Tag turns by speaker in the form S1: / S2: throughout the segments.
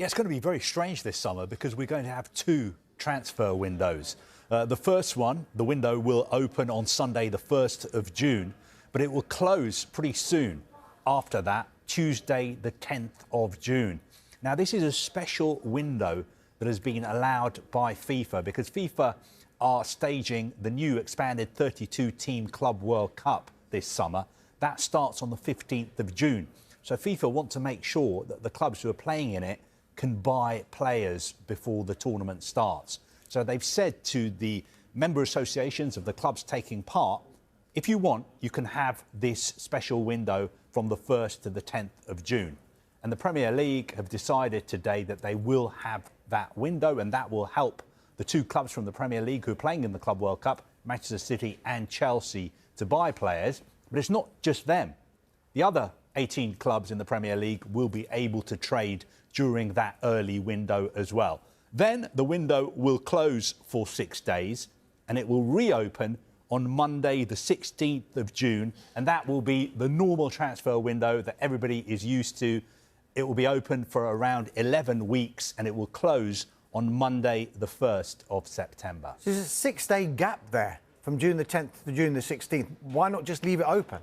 S1: Yeah, it's going to be very strange this summer because we're going to have two transfer windows. The first one, the window will open on Sunday, the 1st of June, but it will close pretty soon after that, Tuesday, the 10th of June. Now, this is a special window that has been allowed by FIFA because FIFA are staging the new expanded 32-team Club World Cup this summer. That starts on the 15th of June. So FIFA want to make sure that the clubs who are playing in it can buy players before the tournament starts. So they've said to the member associations of the clubs taking part, if you want, you can have this special window from the 1st to the 10th of June. And the Premier League have decided today that they will have that window, and that will help the two clubs from the Premier League who are playing in the Club World Cup, Manchester City and Chelsea, to buy players. But it's not just them. The other 18 clubs in the Premier League will be able to trade during that early window as well. Then the window will close for 6 days and it will reopen on Monday, the 16th of June. And that will be the normal transfer window that everybody is used to. It will be open for around 11 weeks and it will close on Monday, the 1st of September.
S2: So there's a 6-day gap there from June the 10th to June the 16th. Why not just leave it open?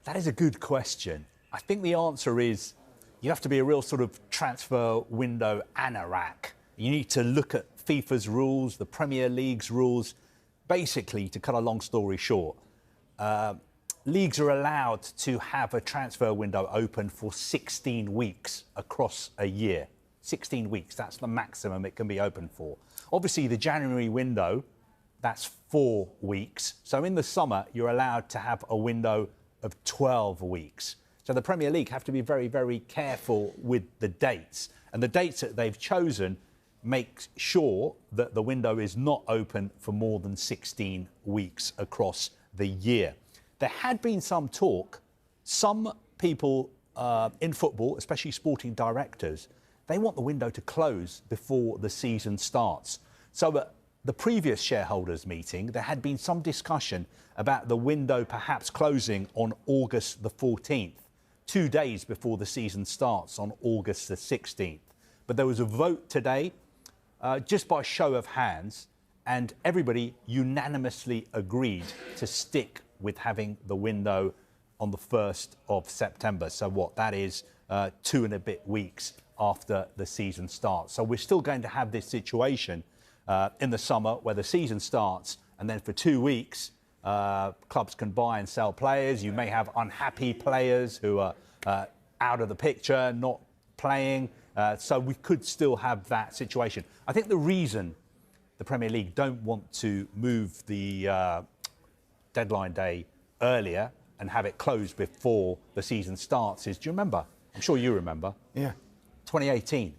S1: That is a good question. I think the answer is you have to be a real sort of transfer window anorak. You need to look at FIFA's rules, the Premier League's rules. Basically, to cut a long story short, leagues are allowed to have a transfer window open for 16 weeks across a year. 16 weeks, that's the maximum it can be open for. Obviously, the January window, that's 4 weeks. So in the summer, you're allowed to have a window of 12 weeks. So the Premier League have to be very, very careful with the dates. And the dates that they've chosen make sure that the window is not open for more than 16 weeks across the year. There had been some talk, some people in football, especially sporting directors, they want the window to close before the season starts. So at the previous shareholders meeting, there had been some discussion about the window perhaps closing on August the 14th, 2 days before the season starts on August the 16th. But there was a vote today, just by show of hands, and everybody unanimously agreed to stick with having the window on the 1st of September. So what that is, 2 and a bit weeks after the season starts. So we're still going to have this situation in the summer where the season starts, and then for 2 weeks, clubs can buy and sell players. You may have unhappy players who are out of the picture, not playing. So we could still have that situation. I think the reason the Premier League don't want to move the deadline day earlier and have it closed before the season starts is, do you remember? I'm sure you remember.
S2: Yeah.
S1: 2018.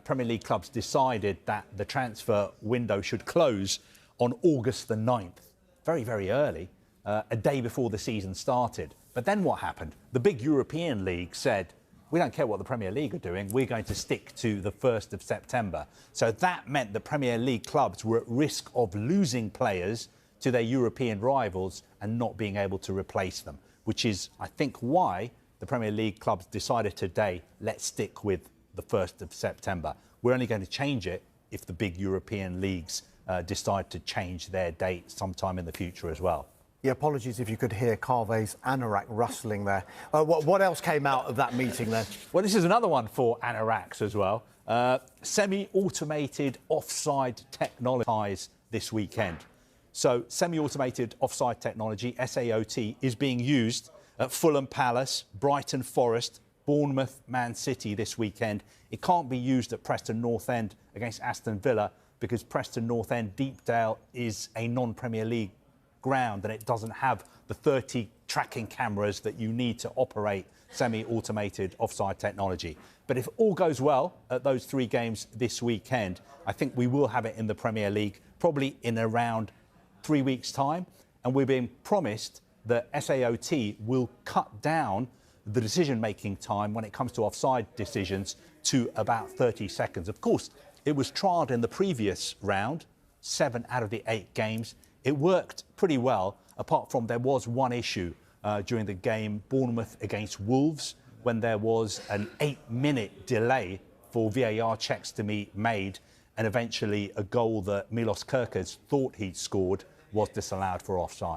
S1: Premier League clubs decided that the transfer window should close on August the 9th, very, very early, a day before the season started. But then what happened? The big European league said, we don't care what the Premier League are doing, we're going to stick to the 1st of September. So that meant the Premier League clubs were at risk of losing players to their European rivals and not being able to replace them, which is, I think, why the Premier League clubs decided today, let's stick with the 1st of September. We're only going to change it if the big European leagues decide to change their date sometime in the future as well.
S2: Yeah, apologies if you could hear Carve's anorak rustling there. What else came out of that meeting then?
S1: Well, this is another one for anoraks as well. Semi-automated offside technology this weekend. So semi-automated offside technology, SAOT, is being used at Fulham Palace, Brighton Forest, Bournemouth, Man City this weekend. It can't be used at Preston North End against Aston Villa because Preston North End Deepdale is a non-Premier League ground and it doesn't have the 30 tracking cameras that you need to operate semi-automated offside technology. But if all goes well at those 3 games this weekend, I think we will have it in the Premier League probably in around 3 weeks' time. And we're being promised that SAOT will cut down the decision-making time when it comes to offside decisions to about 30 seconds. Of course, it was trialled in the previous round, 7 out of the 8 games. It worked pretty well, apart from there was one issue during the game, Bournemouth against Wolves, when there was an 8-minute delay for VAR checks to be made, and eventually a goal that Milos Kerkez thought he'd scored was disallowed for offside.